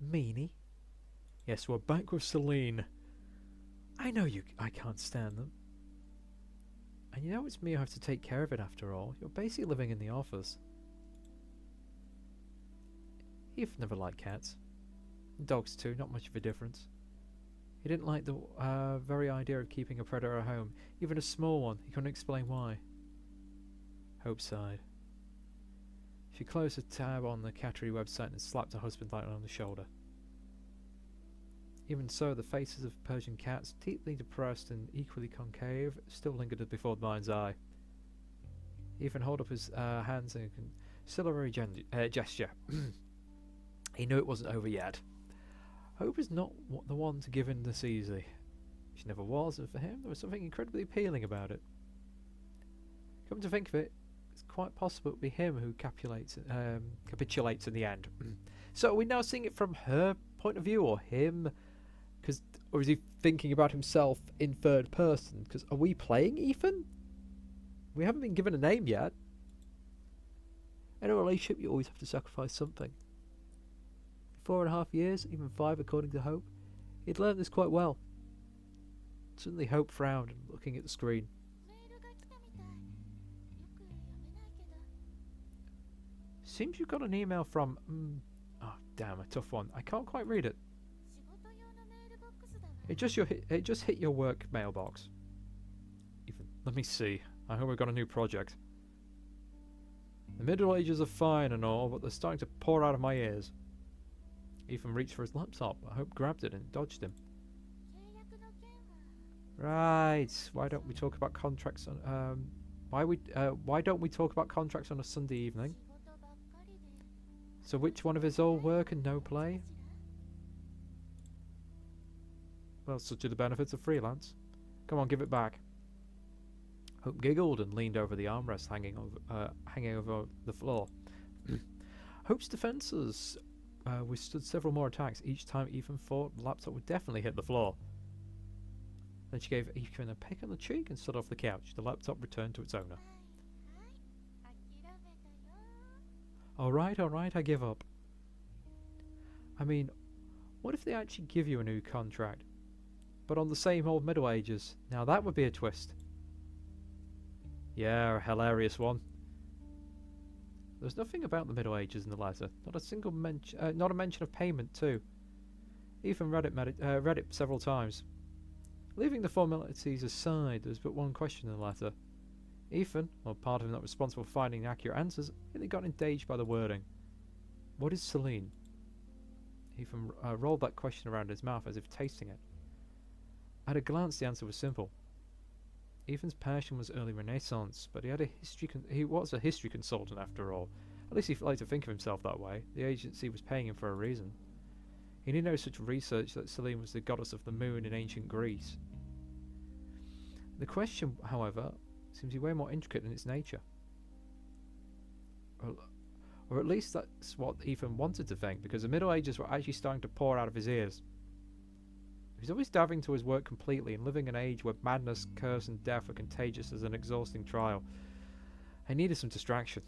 Meanie. Yes, we're back with Selene. I know I can't stand them. And you know it's me who have to take care of it after all. You're basically living in the office. You've never liked cats. Dogs too, not much of a difference. He didn't like the very idea of keeping a predator at home, even a small one. He couldn't explain why. Hope sighed. She closed a tab on the cattery website and slapped her husband lightly on the shoulder. Even so, the faces of Persian cats, deeply depressed and equally concave, still lingered before the mind's eye. He even held up his hands in a conciliatory gesture. He knew it wasn't over yet. Hope is not the one to give in this easy. She never was, and for him there was something incredibly appealing about it. Come to think of it, it's quite possible it will be him who capitulates in the end. So are we now seeing it from her point of view, or him? Or is he thinking about himself in third person? Because are we playing Ethan? We haven't been given a name yet. In a relationship, you always have to sacrifice something. 4.5 years, even 5 according to Hope. He'd learned this quite well. Suddenly Hope frowned, looking at the screen. Seems you've got an email from... oh, damn, a tough one. I can't quite read it. It just hit your work mailbox. Ethan, let me see. I hope we've got a new project. The Middle Ages are fine and all, but they're starting to pour out of my ears. Ethan reached for his laptop. I Hope grabbed it and dodged him. Right. Why don't we talk about contracts on why don't we talk about contracts on a Sunday evening? So which one of his all work and no play? Well, such are the benefits of freelance. Come on, give it back. Hope giggled and leaned over the armrest hanging over the floor. Hope's defences withstood several more attacks. Each time Ethan thought the laptop would definitely hit the floor. Then she gave Ethan a peck on the cheek and stood off the couch. The laptop returned to its owner. Alright, I give up. I mean, what if they actually give you a new contract? But on the same old Middle Ages. Now that would be a twist. Yeah, a hilarious one. There's nothing about the Middle Ages in the letter. Not a single mention. Not a mention of payment too. Ethan read it several times. Leaving the formalities aside, there's but one question in the letter. Ethan, or part of him not responsible for finding accurate answers, really got engaged by the wording. What is Selene? Ethan rolled that question around his mouth as if tasting it. At a glance, the answer was simple. Ethan's passion was early Renaissance, but he was a history consultant after all. At least he liked to think of himself that way. The agency was paying him for a reason. He knew no such research that Selene was the goddess of the moon in ancient Greece. The question, however, seems to be way more intricate in its nature. Or at least that's what Ethan wanted to think, because the Middle Ages were actually starting to pour out of his ears. He was always diving to his work completely and living in an age where madness, curse and death were contagious as an exhausting trial. He needed some distraction.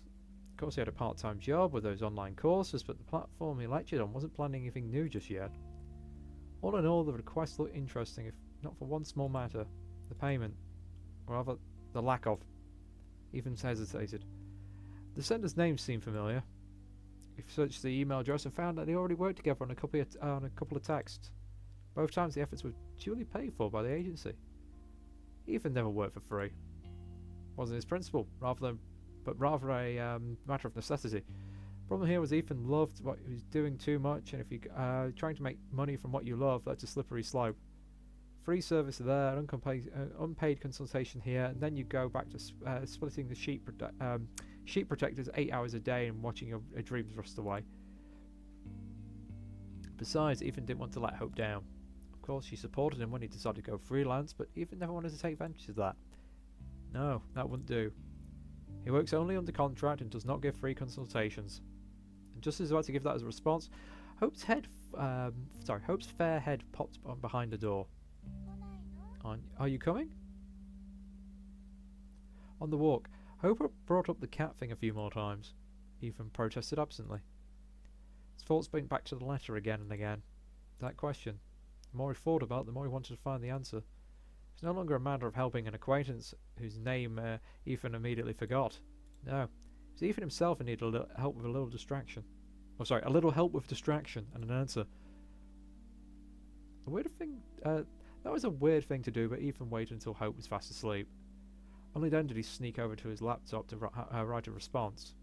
Of course he had a part-time job with those online courses, but the platform he lectured on wasn't planning anything new just yet. All in all, the request looked interesting, if not for one small matter. The payment. Or rather, the lack of. Ethan hesitated. The sender's name seemed familiar. He searched the email address and found that they already worked together on a couple of texts. Both times the efforts were duly paid for by the agency. Ethan never worked for free. Wasn't his principle, rather a matter of necessity. The problem here was Ethan loved what he was doing too much, and if you trying to make money from what you love, that's a slippery slope. Free service there, unpaid consultation here, and then you go back to splitting the sheep protectors 8 hours a day and watching your dreams rust away. Besides, Ethan didn't want to let Hope down. Of course, she supported him when he decided to go freelance, but Ethan never wanted to take advantage of that. No, that wouldn't do. He works only under contract and does not give free consultations. And just as about to give that as a response, Hope's fair head popped on behind the door. Are you coming? On the walk, Hope brought up the cat thing a few more times. Ethan protested absently. His thoughts went back to the letter again and again. That question. The more he thought about it, the more he wanted to find the answer. It was no longer a matter of helping an acquaintance whose name Ethan immediately forgot. No, it was Ethan himself who needed help with a little distraction. Oh, sorry, a little help with distraction and an answer. A weird thing. That was a weird thing to do, but Ethan waited until Hope was fast asleep. Only then did he sneak over to his laptop to write a response.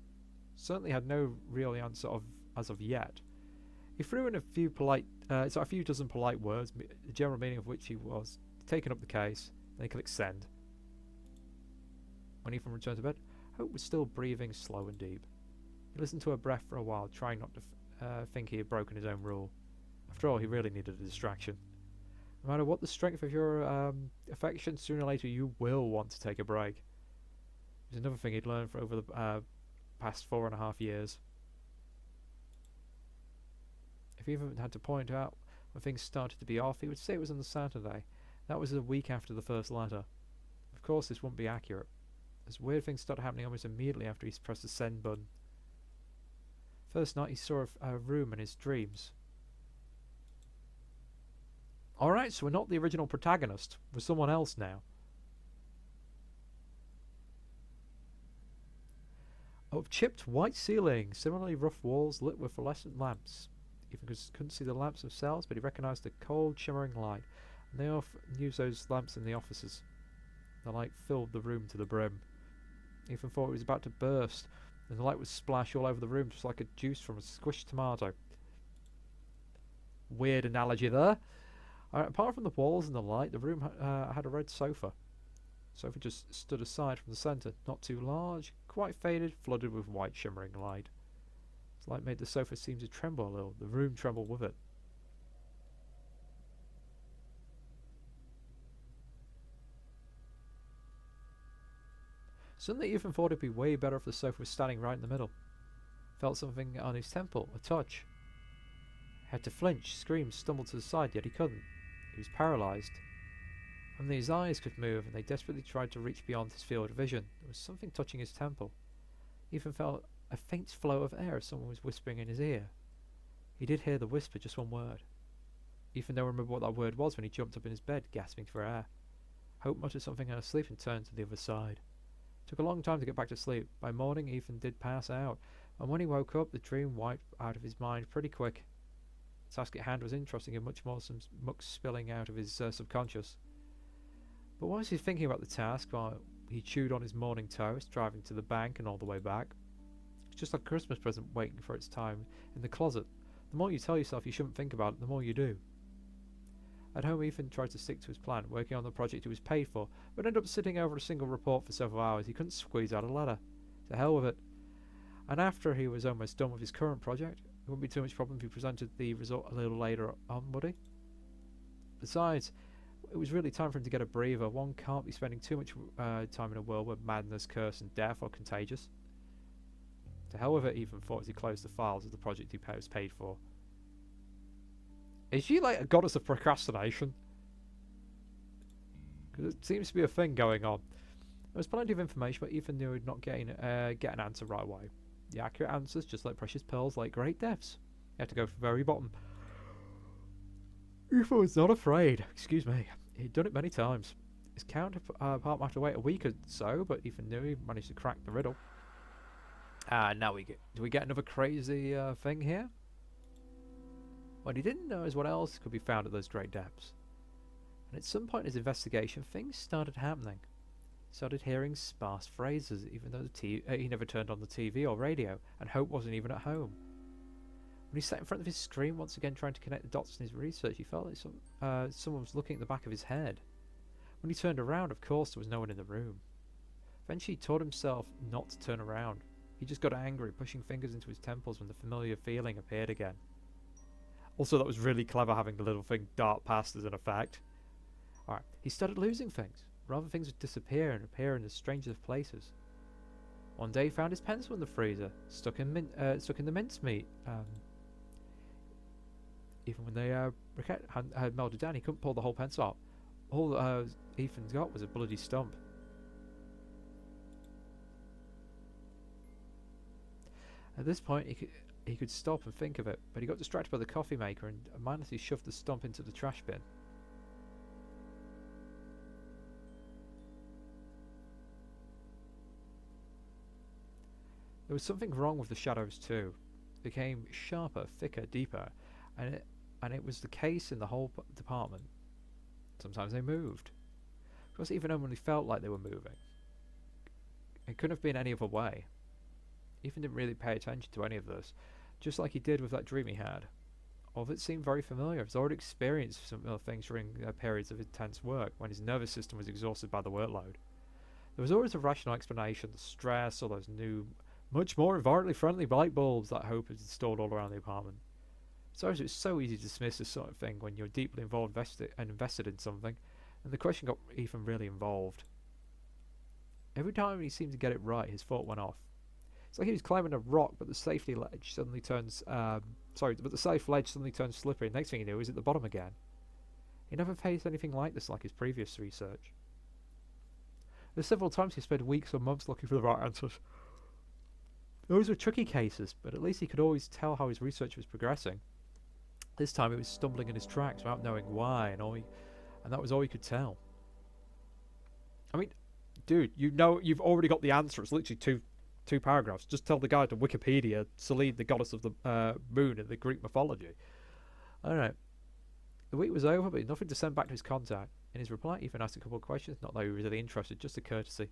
Certainly had no real answer as of yet. He threw in a few dozen polite words, the general meaning of which he was taking up the case. Then he clicked send. When Ethan returned to bed, Hope was still breathing slow and deep. He listened to her breath for a while, trying not to think he had broken his own rule. After all, he really needed a distraction. No matter what the strength of your affection, sooner or later you will want to take a break. It was another thing he'd learned over the past 4.5 years. If he even had to point out when things started to be off, he would say it was on the Saturday. That was a week after the first letter. Of course, this wouldn't be accurate, as weird things started happening almost immediately after he pressed the send button. First night he saw a room in his dreams. Alright, so we're not the original protagonist. We're someone else now. Of chipped white ceiling, similarly rough walls lit with fluorescent lamps. Even couldn't see the lamps themselves, but he recognised the cold, shimmering light. And they often used those lamps in the offices. The light filled the room to the brim. Ethan thought it was about to burst, and the light would splash all over the room just like a juice from a squished tomato. Weird analogy there. Apart from the walls and the light, the room had a red sofa. The sofa just stood aside from the centre, not too large, quite faded, flooded with white shimmering light. The light made the sofa seem to tremble a little. The room trembled with it. Suddenly Ethan thought it'd be way better if the sofa was standing right in the middle. Felt something on his temple, a touch. He had to flinch, scream, stumble to the side, yet he couldn't. He was paralysed. Only his eyes could move, and they desperately tried to reach beyond his field of vision. There was something touching his temple. Ethan felt a faint flow of air as someone was whispering in his ear. He did hear the whisper, just one word. Ethan don't remember what that word was when he jumped up in his bed, gasping for air. Hope muttered something in her sleep and turned to the other side. It took a long time to get back to sleep. By morning, Ethan did pass out, and when he woke up, the dream wiped out of his mind pretty quick. The task at hand was interesting and much more some muck spilling out of his subconscious. But what was he thinking about the task while he chewed on his morning toast, driving to the bank and all the way back? It's just like a Christmas present waiting for its time in the closet. The more you tell yourself you shouldn't think about it, the more you do. At home, Ethan tried to stick to his plan, working on the project he was paid for, but ended up sitting over a single report for several hours. He couldn't squeeze out a letter. To hell with it. And after he was almost done with his current project, it wouldn't be too much problem if he presented the result a little later on, would he? Besides, it was really time for him to get a breather. One can't be spending too much time in a world where madness, curse and death are contagious. To hell with it, Ethan thought as he closed the files of the project he was paid for. Is she like a goddess of procrastination? Because it seems to be a thing going on. There was plenty of information, but Ethan knew he'd not get an answer right away. The accurate answers, just like precious pearls, like great depths. You had to go to the very bottom. Ethan was not afraid. Excuse me. He'd done it many times. His counterpart might have to wait a week or so, but Ethan knew he managed to crack the riddle. Now do we get another crazy thing here? What he didn't know is what else could be found at those great depths. And at some point in his investigation, things started happening. He started hearing sparse phrases, even though he never turned on the TV or radio, and Hope wasn't even at home. When he sat in front of his screen, once again trying to connect the dots in his research, he felt like someone was looking at the back of his head. When he turned around, of course, there was no one in the room. Eventually, he taught himself not to turn around. He just got angry, pushing fingers into his temples when the familiar feeling appeared again. Also, that was really clever having the little thing dart past as an effect. Alright, he started losing things. Rather, things would disappear and appear in the strangest of places. One day, he found his pencil in the freezer, stuck in the mincemeat. Even when they had melted down, he couldn't pull the whole pencil out. All Ethan's got was a bloody stump. At this point, he could stop and think of it, but he got distracted by the coffee maker and mindlessly shoved the stump into the trash bin. There was something wrong with the shadows too. They became sharper, thicker, deeper, and it was the case in the whole department. Sometimes they moved. Of course, even only felt like they were moving. It couldn't have been any other way. Ethan didn't really pay attention to any of this, just like he did with that dream he had. All of it seemed very familiar. He's already experienced similar things during periods of intense work, when his nervous system was exhausted by the workload. There was always a rational explanation: the stress, or those new, much more environmentally friendly light bulbs that Hope had installed all around the apartment. So it's so easy to dismiss this sort of thing when you're deeply involved and invested in something, and the question got Ethan really involved. Every time he seemed to get it right, his thought went off. It's like he was climbing a rock, but the safe ledge suddenly turns slippery, and next thing you know, he's at the bottom again. He never faced anything like this, like his previous research. There's several times he spent weeks or months looking for the right answers. Those were tricky cases, but at least he could always tell how his research was progressing. This time he was stumbling in his tracks without knowing why, and that was all he could tell. I mean, dude, you know you've already got the answer. It's literally two paragraphs. Just tell the guy to Wikipedia Selene, the goddess of the moon in the Greek mythology. Alright. The week was over, but he had nothing to send back to his contact. In his reply, Ethan asked a couple of questions, not that he was really interested, just a courtesy.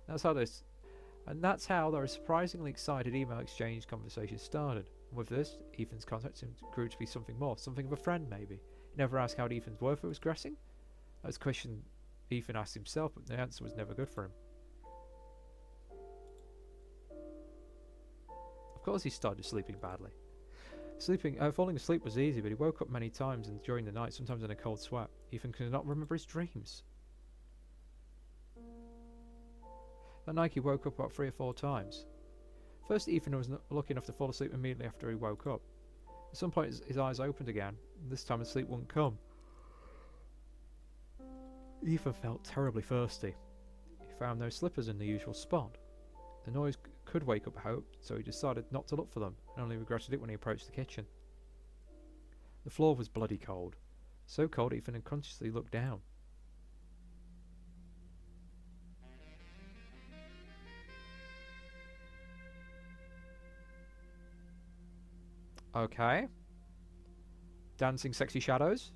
That's how their surprisingly excited email exchange conversation started. And with this, Ethan's contact grew to be something more, something of a friend maybe. He never asked how Ethan's workflow was progressing. That was a question Ethan asked himself, but the answer was never good for him. Of course he started sleeping badly. Falling asleep was easy, but he woke up many times and during the night, sometimes in a cold sweat. Ethan could not remember his dreams. That night he woke up about 3 or 4 times. First, Ethan was not lucky enough to fall asleep immediately after he woke up. At some point his eyes opened again, and this time the sleep wouldn't come. Ethan felt terribly thirsty. He found no slippers in the usual spot. The noise could wake up Hope, so he decided not to look for them, and only regretted it when he approached the kitchen. The floor was bloody cold. So cold Ethan unconsciously looked down. Okay. Dancing sexy shadows.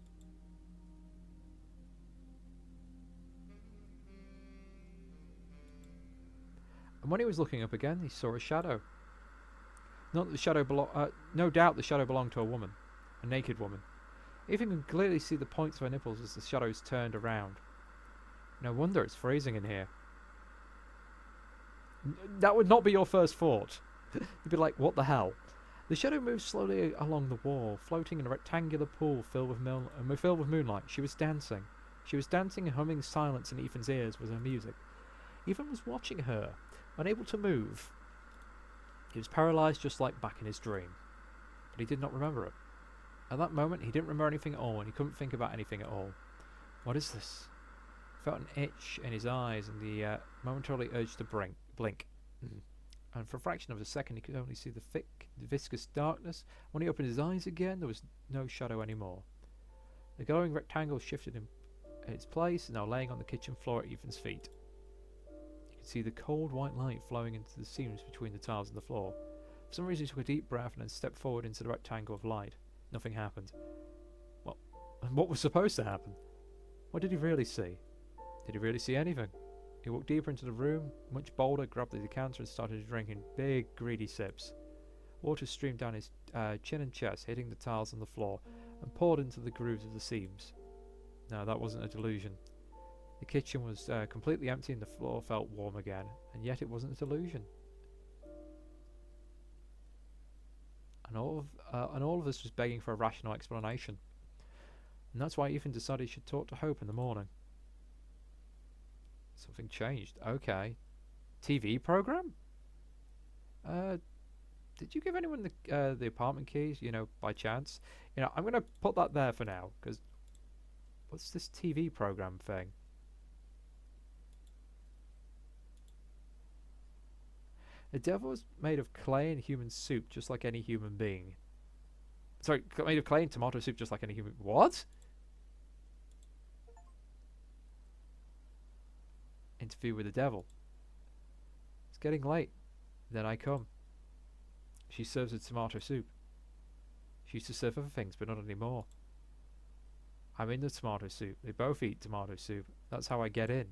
And when he was looking up again, he saw a shadow. Not that the shadow no doubt the shadow belonged to a woman. A naked woman. Ethan could clearly see the points of her nipples as the shadows turned around. No wonder it's freezing in here. That would not be your first thought. You'd be like, what the hell? The shadow moved slowly along the wall, floating in a rectangular pool filled with moonlight. She was dancing. She was dancing, and humming silence in Ethan's ears was her music. Ethan was watching her, unable to move. He was paralysed just like back in his dream. But he did not remember it. At that moment, he didn't remember anything at all, and he couldn't think about anything at all. What is this? He felt an itch in his eyes, and the momentarily urge to blink. And for a fraction of a second, he could only see the thick, viscous darkness. When he opened his eyes again, there was no shadow anymore. The glowing rectangle shifted in its place, now laying on the kitchen floor at Ethan's feet. He could see the cold white light flowing into the seams between the tiles of the floor. For some reason, he took a deep breath and then stepped forward into the rectangle of light. Nothing happened. Well, what was supposed to happen? What did he really see? Did he really see anything? He walked deeper into the room, much bolder, grabbed the decanter and started drinking big, greedy sips. Water streamed down his chin and chest, hitting the tiles on the floor, and poured into the grooves of the seams. No, that wasn't a delusion. The kitchen was completely empty and the floor felt warm again, and yet it wasn't a delusion. And all of this was begging for a rational explanation. And that's why Ethan decided he should talk to Hope in the morning. Something changed. Okay. TV program? Did you give anyone the apartment keys, by chance? I'm going to put that there for now, because what's this TV program thing? The devil is made of clay and human soup, just like any human being. Sorry, made of clay and tomato soup, just like any human... What? Interview with the devil. It's getting late. Then I come. She serves a tomato soup. She used to serve other things, but not anymore. I'm in the tomato soup. They both eat tomato soup. That's how I get in.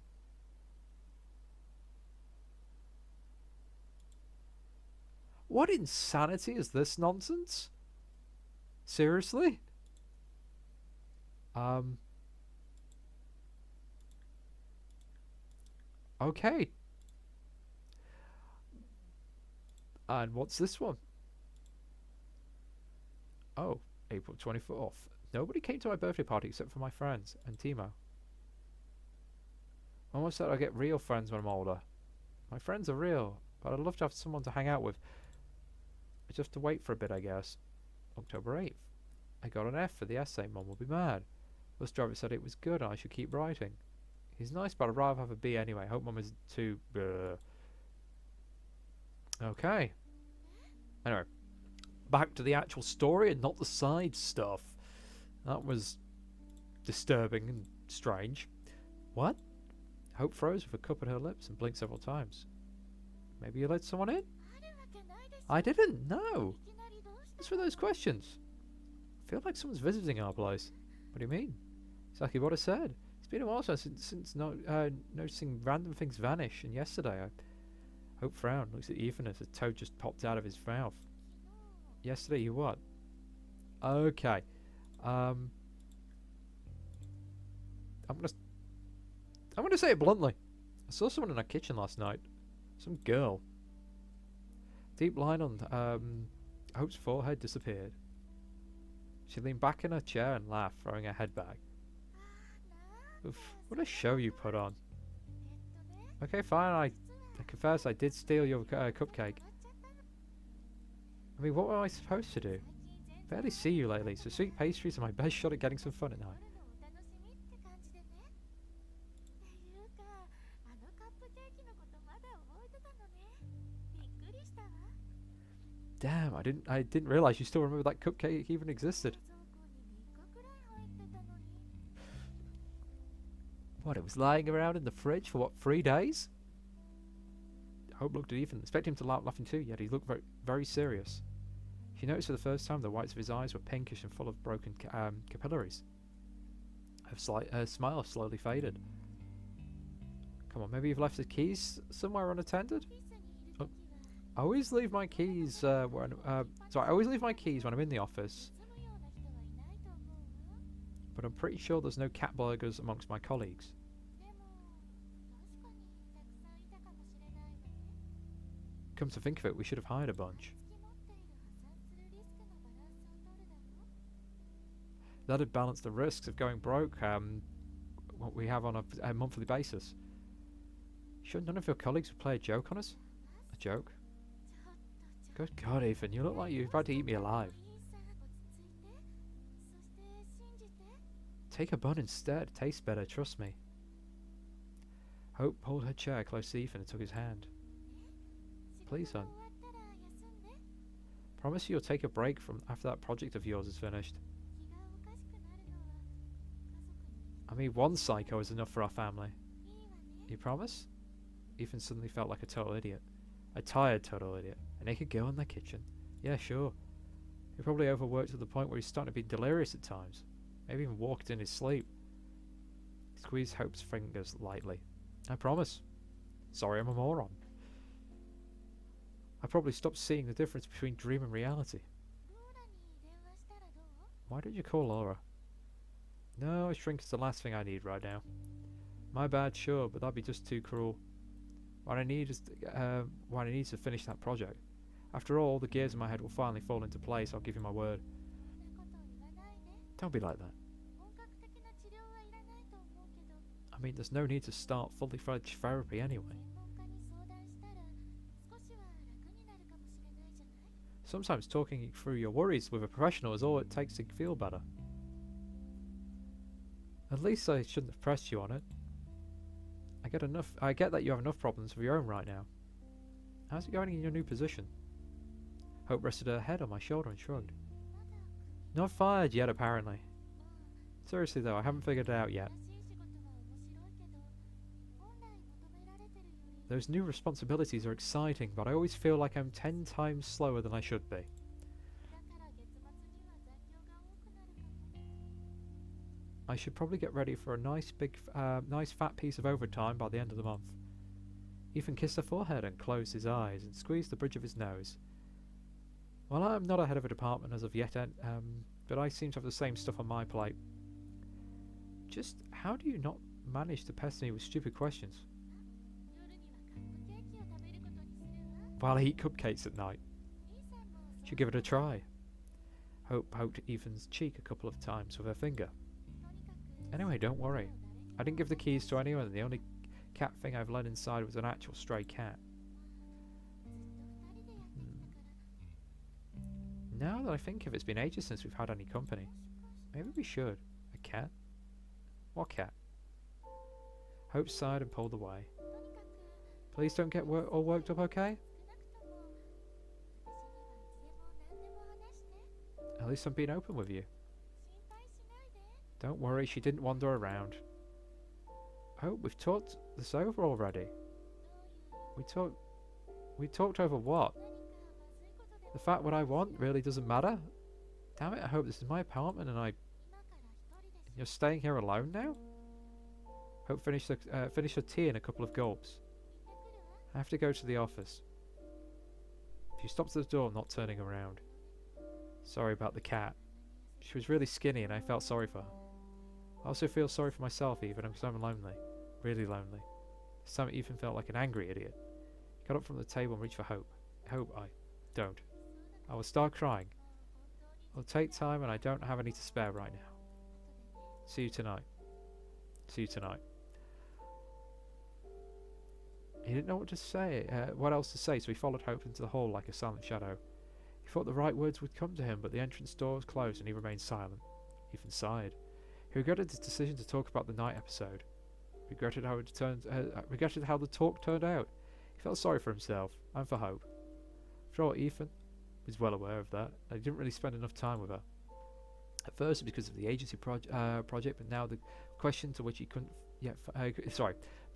What insanity is this nonsense? Seriously? Okay. And what's this one? Oh, April 24th. Nobody came to my birthday party except for my friends and Timo. I almost said I'll get real friends when I'm older. My friends are real, but I'd love to have someone to hang out with. I just have to wait for a bit, I guess. October 8th. I got an F for the essay. Mum will be mad. Bus driver said it was good and I should keep writing. He's nice, but I'd rather have a B anyway. Hope Mum isn't too... Okay. Anyway. Back to the actual story and not the side stuff. That was disturbing and strange. What? Hope froze with a cup at her lips and blinked several times. Maybe you let someone in? I didn't know. What's with those questions? I feel like someone's visiting our place. What do you mean? Exactly what I said. It's been a while since noticing random things vanish, and yesterday Hope frowned, looks at Ethan as a toad just popped out of his mouth. Yesterday you what? Okay. I'm gonna say it bluntly. I saw someone in our kitchen last night. Some girl. Deep line on Hope's forehead disappeared. She leaned back in her chair and laughed, throwing her head back. Oof, what a show you put on. Okay, fine, I confess I did steal your cupcake. I mean, what am I supposed to do? Barely see you lately, so sweet pastries are my best shot at getting some fun at night. Damn, I didn't realize you still remember that cupcake even existed. What, it was lying around in the fridge for what, 3 days? Hope looked at Ethan, expecting him to laughing too, yet he looked very, very serious. She noticed for the first time the whites of his eyes were pinkish and full of broken capillaries. Her smile slowly faded. Come on, maybe you've left the keys somewhere unattended? Oh, I always leave my keys I always leave my keys when I'm in the office. But I'm pretty sure there's no cat burglars amongst my colleagues. Come to think of it, we should have hired a bunch. That'd balance the risks of going broke, what we have on a monthly basis. Sure none of your colleagues would play a joke on us? A joke? Good God, Ethan, you look like you're about to eat me alive. Take a bun instead, it tastes better, trust me. Hope pulled her chair close to Ethan and took his hand. Please, son. Promise you'll take a break from after that project of yours is finished. I mean, one psycho is enough for our family. You promise? Ethan suddenly felt like a total idiot. A tired total idiot. A naked girl in their kitchen. Yeah, sure. He probably overworked to the point where he's starting to be delirious at times. Maybe even walked in his sleep. He squeezed Hope's fingers lightly. I promise. Sorry I'm a moron. I probably stopped seeing the difference between dream and reality. Why don't you call Laura? No, a shrink is the last thing I need right now. My bad, sure, but that'd be just too cruel. What I need is to finish that project. After all, the gears in my head will finally fall into place, I'll give you my word. Don't be like that. I mean, there's no need to start fully fledged therapy anyway. Sometimes talking through your worries with a professional is all it takes to feel better. At least I shouldn't have pressed you on it. I get that you have enough problems of your own right now. How's it going in your new position? Hope rested her head on my shoulder and shrugged. Not fired yet, apparently. Seriously though, I haven't figured it out yet. Those new responsibilities are exciting, but I always feel like I'm 10 times slower than I should be. I should probably get ready for a nice fat piece of overtime by the end of the month. Ethan kissed her forehead and closed his eyes and squeezed the bridge of his nose. Well, I'm not a head of a department as of yet, but I seem to have the same stuff on my plate. Just how do you not manage to pester me with stupid questions? Well, I eat cupcakes at night. Should give it a try. Hope poked Ethan's cheek a couple of times with her finger. Anyway, don't worry. I didn't give the keys to anyone, and the only cat thing I've let inside was an actual stray cat. Now that I think of it, it's been ages since we've had any company. Maybe we should. A cat? What cat? Hope sighed and pulled away. Please don't get all worked up, okay? At least I'm being open with you. Don't worry, she didn't wander around. Oh, we've talked this over already. We talked over what? The fact what I want really doesn't matter? Damn it, I hope this is my apartment and you're staying here alone now? Hope finish her tea in a couple of gulps. I have to go to the office. She stopped at the door, not turning around. Sorry about the cat. She was really skinny and I felt sorry for her. I also feel sorry for myself even because I'm lonely. Really lonely. This time Ethan felt like an angry idiot. He got up from the table and reached for Hope. Hope, I don't. I will start crying. It'll take time and I don't have any to spare right now. See you tonight. See you tonight. He didn't know what to say, what else to say, so he followed Hope into the hall like a silent shadow. He thought the right words would come to him, but the entrance door was closed and he remained silent. Ethan sighed. He regretted his decision to talk about the night episode. Regretted how the talk turned out. He felt sorry for himself and for Hope. After all, Ethan was well aware of that. He didn't really spend enough time with her. At first, because of the agency project, but now the question to which he couldn't yet.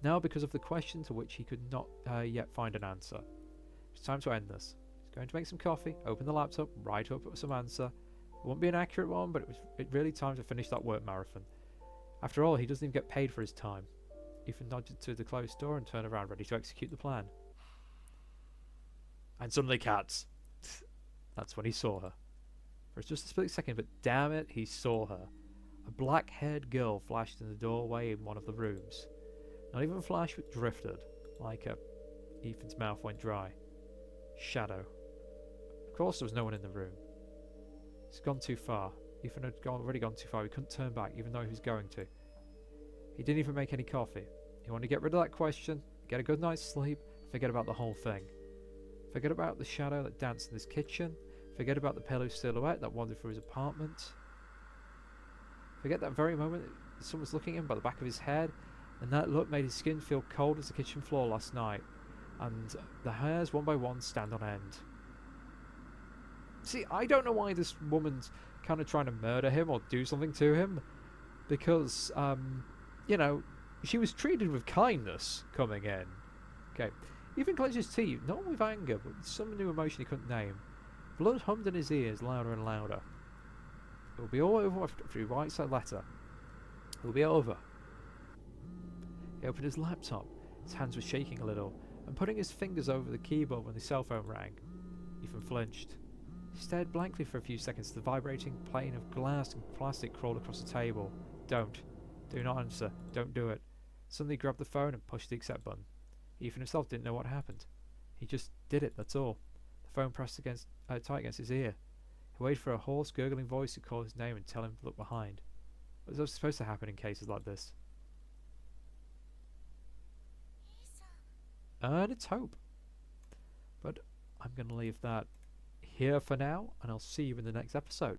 Now because of the question to which he could not yet find an answer. It's time to end this. He's going to make some coffee, open the laptop, write up some answer. It won't be an accurate one, but it really time to finish that work marathon. After all, he doesn't even get paid for his time. Ethan nodded to the closed door and turned around, ready to execute the plan. And suddenly, cats. That's when he saw her. For just a split second, but damn it, he saw her. A black-haired girl flashed in the doorway in one of the rooms. Not even flashed, but drifted. Ethan's mouth went dry. Shadow. Of course there was no one in the room. He's gone too far. Ethan had already gone too far. He couldn't turn back, even though he was going to. He didn't even make any coffee. He wanted to get rid of that question, get a good night's sleep, forget about the whole thing. Forget about the shadow that danced in his kitchen. Forget about the pale silhouette that wandered through his apartment. Forget that very moment that someone was looking at him by the back of his head, and that look made his skin feel cold as the kitchen floor last night, and the hairs one by one stand on end. See, I don't know why this woman's kind of trying to murder him or do something to him, because, she was treated with kindness coming in. Okay, even clenched his teeth, not with anger, but with some new emotion he couldn't name. Blood hummed in his ears louder and louder. It will be all over after he writes that letter. It will be over. He opened his laptop. His hands were shaking a little, and putting his fingers over the keyboard when the cell phone rang. Ethan flinched. He stared blankly for a few seconds as the vibrating plane of glass and plastic crawled across the table. Don't. Do not answer. Don't do it. Suddenly he grabbed the phone and pushed the accept button. Ethan himself didn't know what happened. He just did it, that's all. The phone pressed tight against his ear. He waited for a hoarse, gurgling voice to call his name and tell him to look behind. What was supposed to happen in cases like this? And it's Hope. But I'm going to leave that here for now, and I'll see you in the next episode.